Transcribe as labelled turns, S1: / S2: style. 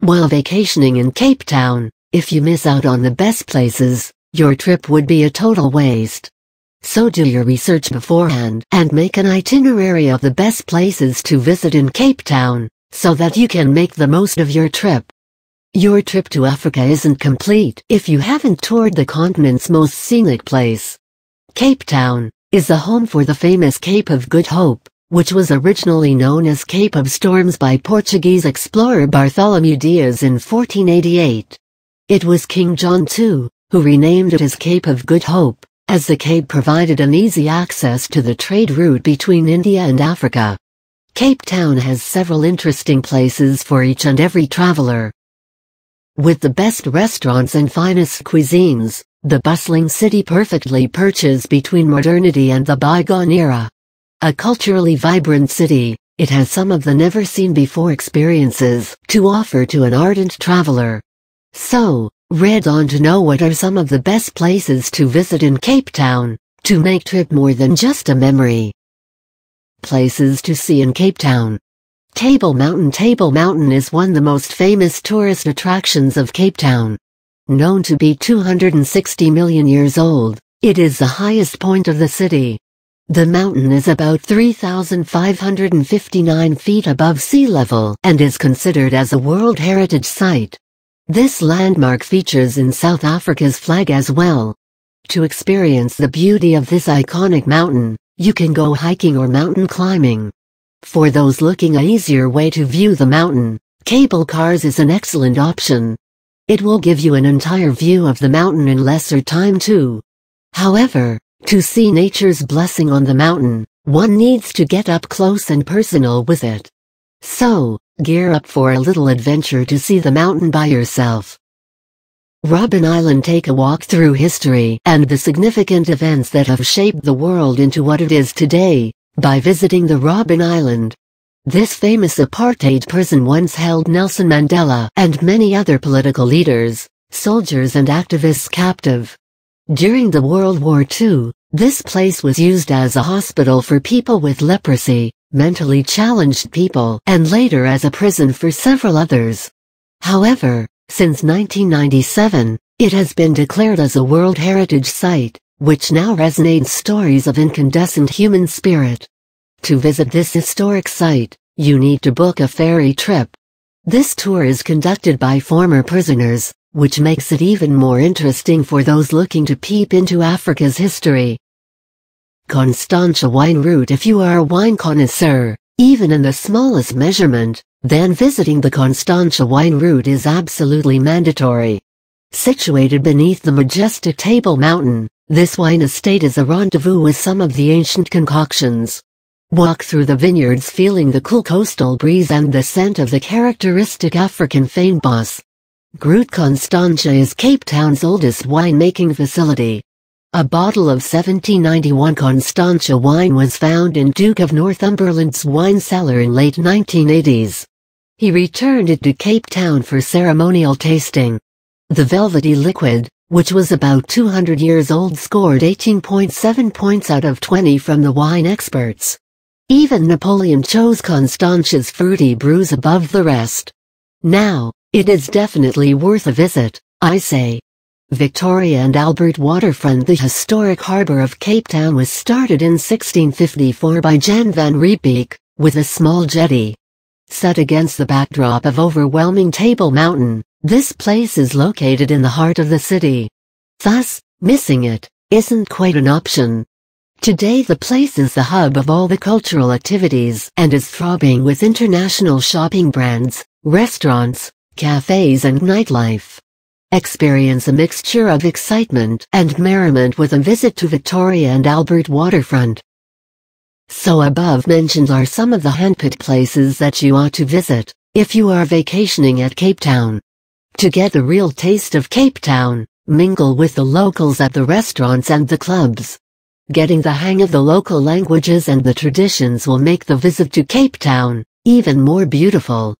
S1: While vacationing in Cape Town, if you miss out on the best places, your trip would be a total waste. So do your research beforehand and make an itinerary of the best places to visit in Cape Town, so that you can make the most of your trip. Your trip to Africa isn't complete if you haven't toured the continent's most scenic place. Cape Town is the home for the famous Cape of Good Hope, which was originally known as Cape of Storms by Portuguese explorer Bartholomew Dias in 1488. It was King John II who renamed it as Cape of Good Hope, as the cape provided an easy access to the trade route between India and Africa. Cape Town has several interesting places for each and every traveler. With the best restaurants and finest cuisines, the bustling city perfectly perches between modernity and the bygone era. A culturally vibrant city, it has some of the never-seen-before experiences to offer to an ardent traveler. So, read on to know what are some of the best places to visit in Cape Town, to make trip more than just a memory. Places to see in Cape Town. Table Mountain. Table Mountain is one of the most famous tourist attractions of Cape Town. Known to be 260 million years old, it is the highest point of the city. The mountain is about 3,559 feet above sea level and is considered as a World Heritage Site. This landmark features in South Africa's flag as well. To experience the beauty of this iconic mountain, you can go hiking or mountain climbing. For those looking an easier way to view the mountain, cable cars is an excellent option. It will give you an entire view of the mountain in lesser time too. However, to see nature's blessing on the mountain, one needs to get up close and personal with it. So, gear up for a little adventure to see the mountain by yourself. Robben Island. Take a walk through history and the significant events that have shaped the world into what it is today, by visiting the Robben Island. This famous apartheid prison once held Nelson Mandela and many other political leaders, soldiers and activists captive. During the World War II, this place was used as a hospital for people with leprosy, mentally challenged people, and later as a prison for several others. However, since 1997, it has been declared as a World Heritage Site, which now resonates stories of incandescent human spirit. To visit this historic site, you need to book a ferry trip. This tour is conducted by former prisoners, which makes it even more interesting for those looking to peep into Africa's history. Constantia wine route. If you are a wine connoisseur, even in the smallest measurement, then visiting the Constantia wine route is absolutely mandatory. Situated beneath the majestic Table Mountain, this wine estate is a rendezvous with some of the ancient concoctions. Walk through the vineyards feeling the cool coastal breeze and the scent of the characteristic African fynbos. Groot. Constantia is Cape Town's oldest winemaking facility. A bottle of 1791 Constantia wine was found in Duke of Northumberland's wine cellar in late 1980s. He returned it to Cape Town for ceremonial tasting. The velvety liquid, which was about 200 years old, scored 18.7 points out of 20 from the wine experts. Even Napoleon chose Constantia's fruity brews above the rest. Now, it is definitely worth a visit, I say. Victoria and Albert Waterfront. The historic harbor of Cape Town was started in 1654 by Jan van Riebeeck, with a small jetty. Set against the backdrop of overwhelming Table Mountain, this place is located in the heart of the city. Thus, missing it isn't quite an option. Today the place is the hub of all the cultural activities and is throbbing with international shopping brands, restaurants, cafes and nightlife. Experience a mixture of excitement and merriment with a visit to Victoria and Albert Waterfront. So above mentioned are some of the handpicked places that you ought to visit if you are vacationing at Cape Town. To get the real taste of Cape Town, mingle with the locals at the restaurants and the clubs. Getting the hang of the local languages and the traditions will make the visit to Cape Town even more beautiful.